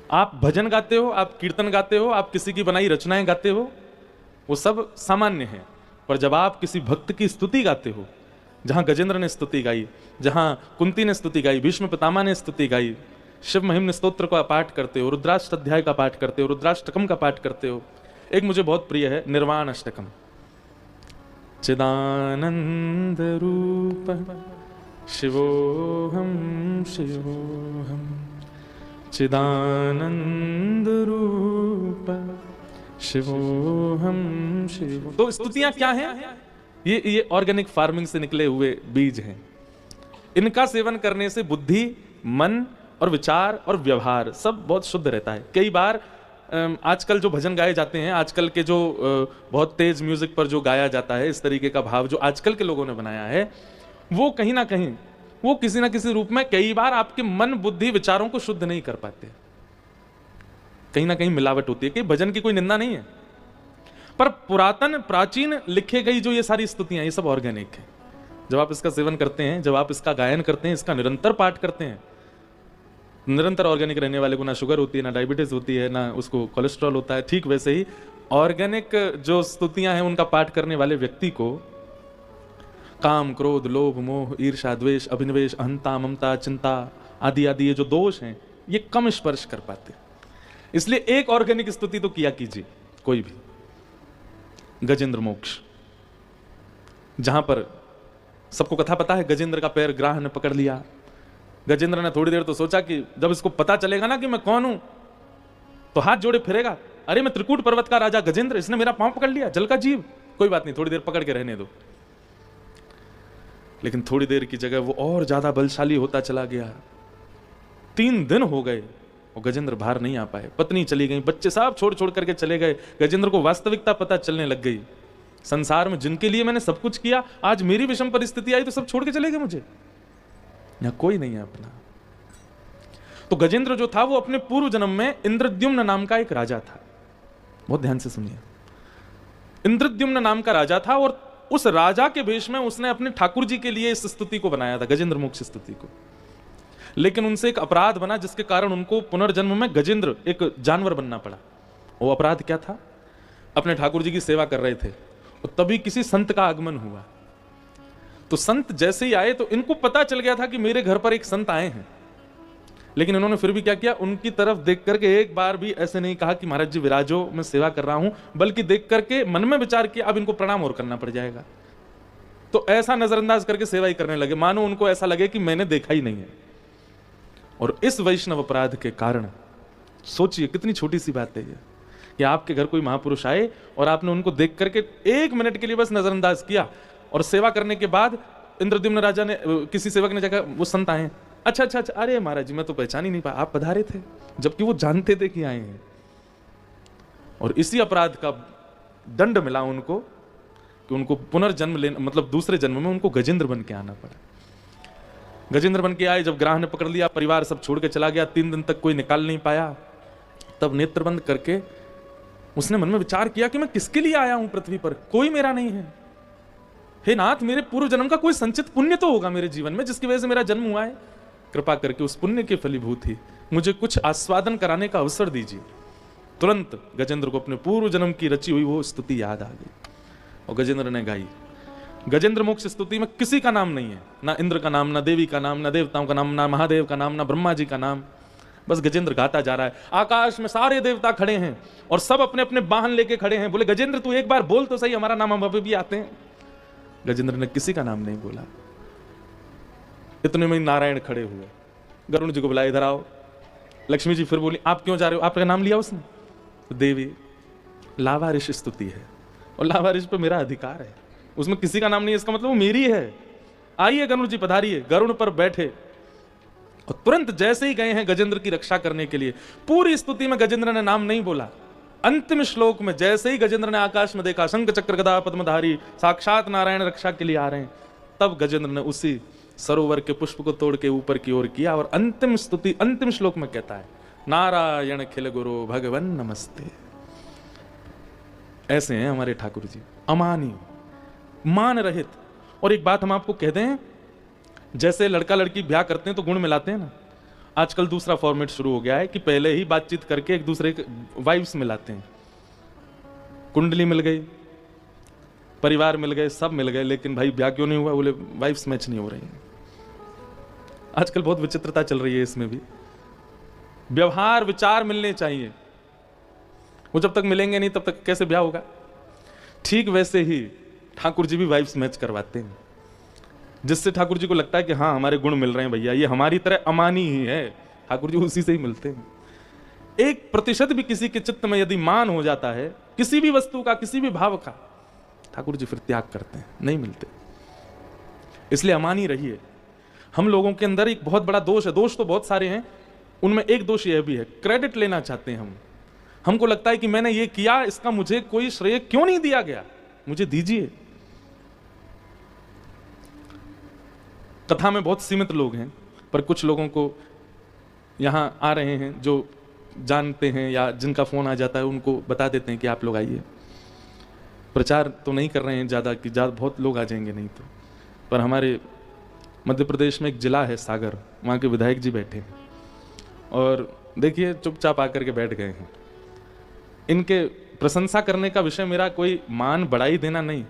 आप भजन गाते हो, आप कीर्तन गाते हो, आप किसी की बनाई रचनाएं गाते हो, वो सब सामान्य है। पर जब आप किसी भक्त की स्तुति गाते हो, जहां गजेंद्र ने स्तुति गाई, जहां कुंती ने स्तुति गाई, भीष्म पितामह ने स्तुति गाई, शिव महिम्न स्तोत्र का पाठ करते हो, रुद्राष्टाध्याय का पाठ करते हो, रुद्राष्टकम का पाठ करते हो। एक मुझे बहुत प्रिय है निर्वाण अष्टकम। चिदानंद रूप शिवोहम शिवोहम, चिदानंद रूप शिवोहम शिवो। तो स्तुतियां क्या हैं? ये ऑर्गेनिक फार्मिंग से निकले हुए बीज हैं। इनका सेवन करने से बुद्धि, मन और विचार और व्यवहार सब बहुत शुद्ध रहता है। कई बार आजकल जो भजन गाए जाते हैं, आजकल के जो बहुत तेज म्यूजिक पर जो गाया जाता है, इस तरीके का भाव जो आजकल के लोगों ने बनाया है, वो कहीं ना कहीं वो किसी ना किसी रूप में कई बार आपके मन, बुद्धि, विचारों को शुद्ध नहीं कर पाते। कहीं ना कहीं मिलावट होती है। कि भजन की कोई निंदा नहीं है, पर पुरातन प्राचीन लिखे गई जो ये सारी स्तुतियां, ये सब ऑर्गेनिक है। जब आप इसका सेवन करते हैं, जब आप इसका गायन करते हैं, इसका निरंतर पाठ करते हैं, निरंतर ऑर्गेनिक रहने वाले को ना शुगर होती है, ना डायबिटीज होती है, ना उसको कोलेस्ट्रॉल होता है। ठीक वैसे ही ऑर्गेनिक जो स्तुतियां हैं, उनका पाठ करने वाले व्यक्ति को काम, क्रोध, लोभ, मोह, ईर्ष्या, द्वेष, अभिनिवेश, अहंता, ममता, चिंता आदि आदि ये जो दोष हैं, ये कम स्पर्श कर पाते। इसलिए एक ऑर्गेनिक स्तुति तो किया कीजिए कोई भी। गजेंद्र मोक्ष, जहां पर सबको कथा पता है, गजेंद्र का पैर ग्राह ने पकड़ लिया। गजेंद्र ने थोड़ी देर तो सोचा कि जब इसको पता चलेगा ना कि मैं कौन हूं, तो हाथ जोड़े फिरेगा, अरे मैं त्रिकूट पर्वत का राजा गजेंद्र, इसने मेरा पांव पकड़ लिया, जल का जीव, कोई बात नहीं, थोड़ी देर पकड़ के रहने दो। लेकिन थोड़ी देर की जगह वो और ज्यादा बलशाली होता चला गया। 3 दिन हो गए और गजेंद्र बाहर नहीं आ पाए। पत्नी चली गई, बच्चे सब छोड़ छोड़ करके चले गए। गजेंद्र को वास्तविकता पता चलने लग गई, संसार में जिनके लिए मैंने सब कुछ किया, आज मेरी विषम परिस्थिति आई तो सब छोड़ के चले गए मुझे, यहां कोई नहीं है अपना। तो गजेंद्र जो था वो अपने पूर्व जन्म में इंद्रद्युम्न नाम का एक राजा था। बहुत ध्यान से सुनिए, इंद्रद्युम्न नाम का राजा था, और उस राजा के भेष में उसने अपने ठाकुर जी के लिए इस स्तुति को बनाया था, गजेंद्र मोक्ष स्तुति को। लेकिन उनसे एक अपराध बना, जिसके कारण उनको पुनर्जन्म में गजेंद्र एक जानवर बनना पड़ा। वो अपराध क्या था? अपने ठाकुर जी की सेवा कर रहे थे और तभी किसी संत का आगमन हुआ। तो संत जैसे ही आए तो इनको पता चल गया था कि मेरे घर पर एक संत आए हैं, लेकिन इन्होंने फिर भी क्या किया, उनकी तरफ देख करके एक बार भी ऐसे नहीं कहा कि महाराज जी विराजो, मैं सेवा कर रहा हूं, बल्कि देख करके मन में विचार किया अब इनको प्रणाम और करना पड़ जाएगा। तो ऐसा नजरअंदाज करके सेवा ही करने लगे, मानो उनको ऐसा लगे कि मैंने देखा ही नहीं है। और इस वैष्णव अपराध के कारण, सोचिए कितनी छोटी सी बात है ये, कि आपके घर कोई महापुरुष आए और आपने उनको देख करके 1 मिनट के लिए बस नजरअंदाज किया, और सेवा करने के बाद इंद्रद्युम्न राजा ने, किसी सेवक ने जाकर, वो संत आए, अच्छा अच्छा अच्छा, अरे महाराज जी मैं तो पहचान ही नहीं पाया, आप पधारे थे, जबकि वो जानते थे कि आए हैं। और इसी अपराध का दंड मिला उनको कि उनको पुनर्जन्म लेना, मतलब दूसरे जन्म में उनको गजेंद्र बन के आना पड़ा। गजेंद्र बन के आए, जब ग्राह ने पकड़ लिया, परिवार सब छोड़ के चला गया, 3 दिन तक कोई निकाल नहीं पाया। तब नेत्र बंद करके उसने मन में विचार किया कि मैं किसके लिए आया हूं पृथ्वी पर, कोई मेरा नहीं है। हे नाथ, मेरे पूर्व जन्म का कोई संचित पुण्य तो होगा मेरे जीवन में, जिसकी वजह से मेरा जन्म हुआ है। कृपा करके उस पुण्य की फलीभूत ही मुझे कुछ आस्वादन कराने का अवसर दीजिए। तुरंत गजेंद्र को अपने पूर्व जन्म की रची हुई वो स्तुति याद आ गई और गजेंद्र ने गाई। गजेंद्र मोक्ष स्तुति में किसी का नाम नहीं है, ना इंद्र का नाम, ना देवी का नाम, ना देवताओं का नाम, ना महादेव का नाम, ना ब्रह्मा जी का नाम। बस गजेंद्र गाता जा रहा है। आकाश में सारे देवता खड़े हैं और सब अपने अपने वाहन लेके खड़े हैं। बोले गजेंद्र तू एक बार बोल तो सही, हमारा नाम हम अभी भी आते हैं। गजेंद्र ने किसी का नाम नहीं बोला। इतने में नारायण खड़े हुए, गरुण जी को बुलाया, इधर आओ। लक्ष्मी जी फिर बोली, आप क्यों जा रहे हो? आपका नाम लिया उसने? तो देवी, लावारिश स्तुति है और लावारिश पे मेरा अधिकार है, उसमें किसी का नाम नहीं है, इसका मतलब वो मेरी है। आइए गरुण जी पधारिए। गरुण पर बैठे और तुरंत जैसे ही गए हैं गजेंद्र की रक्षा करने के लिए, पूरी स्तुति में गजेंद्र ने नाम नहीं बोला। अंतिम श्लोक में जैसे ही गजेंद्र ने आकाश में देखा, शंख चक्र गदा पद्मधारी, साक्षात नारायण रक्षा के लिए आ रहे हैं, तब गजेंद्र ने उसी सरोवर के पुष्प को तोड़ के ऊपर की ओर किया और अंतिम स्तुति अंतिम श्लोक में कहता है, नारायण खिल गुरु भगवन नमस्ते। ऐसे हैं हमारे ठाकुर जी, अमानी, मान रहित। और एक बात हम आपको कह दें, जैसे लड़का लड़की ब्याह करते हैं तो गुण मिलाते हैं ना, आजकल दूसरा फॉर्मेट शुरू हो गया है कि पहले ही बातचीत करके एक दूसरे के वाइब्स मिलाते हैं। कुंडली मिल गई, परिवार मिल गए, सब मिल गए, लेकिन भाई ब्याह क्यों नहीं हुआ? बोले वाइब्स मैच नहीं हो रही हैं। आजकल बहुत विचित्रता चल रही है इसमें भी। व्यवहार विचार मिलने चाहिए, वो जब तक मिलेंगे नहीं तब तक कैसे ब्याह होगा? ठीक वैसे ही ठाकुर जी भी वाइब्स मैच करवाते हैं, जिससे ठाकुर जी को लगता है कि हाँ हमारे गुण मिल रहे हैं भैया, ये हमारी तरह अमानी ही है। ठाकुर जी उसी से ही मिलते हैं। 1% भी किसी के चित्त में यदि मान हो जाता है किसी भी वस्तु का, किसी भी भाव का, ठाकुर जी फिर त्याग करते हैं, नहीं मिलते। इसलिए अमानी रहिए। हम लोगों के अंदर एक बहुत बड़ा दोष है, दोष तो बहुत सारे हैं, उनमें एक दोष यह भी है, क्रेडिट लेना चाहते हैं हम। हमको लगता है कि मैंने ये किया, इसका मुझे कोई श्रेय क्यों नहीं दिया गया, मुझे दीजिए। कथा में बहुत सीमित लोग हैं, पर कुछ लोगों को यहां आ रहे हैं जो जानते हैं या जिनका फोन आ जाता है, उनको बता देते हैं कि आप लोग आइए। प्रचार तो नहीं कर रहे हैं ज़्यादा कि ज़्यादा बहुत लोग आ जाएंगे नहीं तो, पर हमारे मध्य प्रदेश में एक जिला है सागर, वहाँ के विधायक जी बैठे हैं और देखिए चुपचाप आकर के बैठ गए हैं। इनके प्रशंसा करने का विषय मेरा कोई मान बढ़ाई देना नहीं,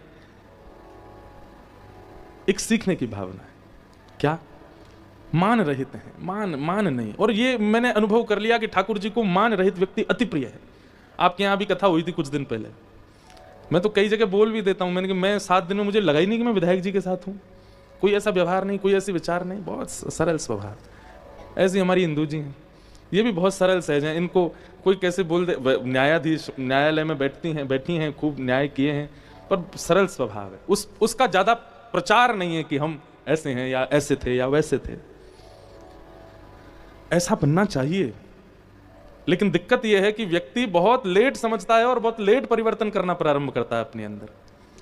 एक सीखने की भावना है। क्या मान रहित हैं, मान नहीं। और ये मैंने अनुभव कर लिया कि ठाकुर जी को मान रहित व्यक्ति अति प्रिय है। आपके यहाँ भी कथा हुई थी कुछ दिन पहले, मैं तो कई जगह बोल भी देता हूं, मैंने कि मैं 7 दिन में मुझे लगा ही नहीं कि मैं विधायक जी के साथ हूं। कोई ऐसा व्यवहार नहीं, कोई ऐसी विचार नहीं, बहुत सरल स्वभाव। ऐसी हमारी हिंदू जी हैं, ये भी बहुत सरल सहज हैं। इनको कोई कैसे बोल दे, न्यायाधीश न्यायालय में बैठी हैं, खूब न्याय किए हैं, पर सरल स्वभाव है। उसका ज्यादा प्रचार नहीं है कि हम ऐसे हैं या ऐसे थे या वैसे थे। ऐसा बनना चाहिए, लेकिन दिक्कत यह है कि व्यक्ति बहुत लेट समझता है और बहुत लेट परिवर्तन करना प्रारंभ करता है अपने अंदर।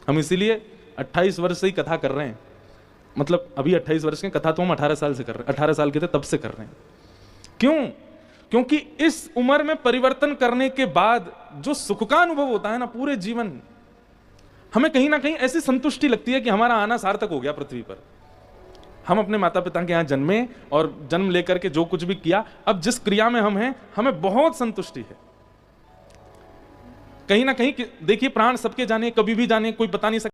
हम इसीलिए 28 वर्ष से ही कथा कर रहे हैं, मतलब अभी 28 वर्ष की कथा तो हम 18 साल से कर रहे हैं, 18 साल के थे तब से कर रहे हैं। क्यों? क्योंकि इस उम्र में परिवर्तन करने के बाद जो सुख का अनुभव होता है ना पूरे जीवन, हमें कहीं ना कहीं ऐसी संतुष्टि लगती है कि हमारा आना सार्थक हो गया पृथ्वी पर। हम अपने माता पिता के यहाँ जन्मे और जन्म लेकर के जो कुछ भी किया, अब जिस क्रिया में हम हैं हमें बहुत संतुष्टि है। कहीं ना कहीं देखिए प्राण सबके जाने, कभी भी जाने, कोई बता नहीं सकता।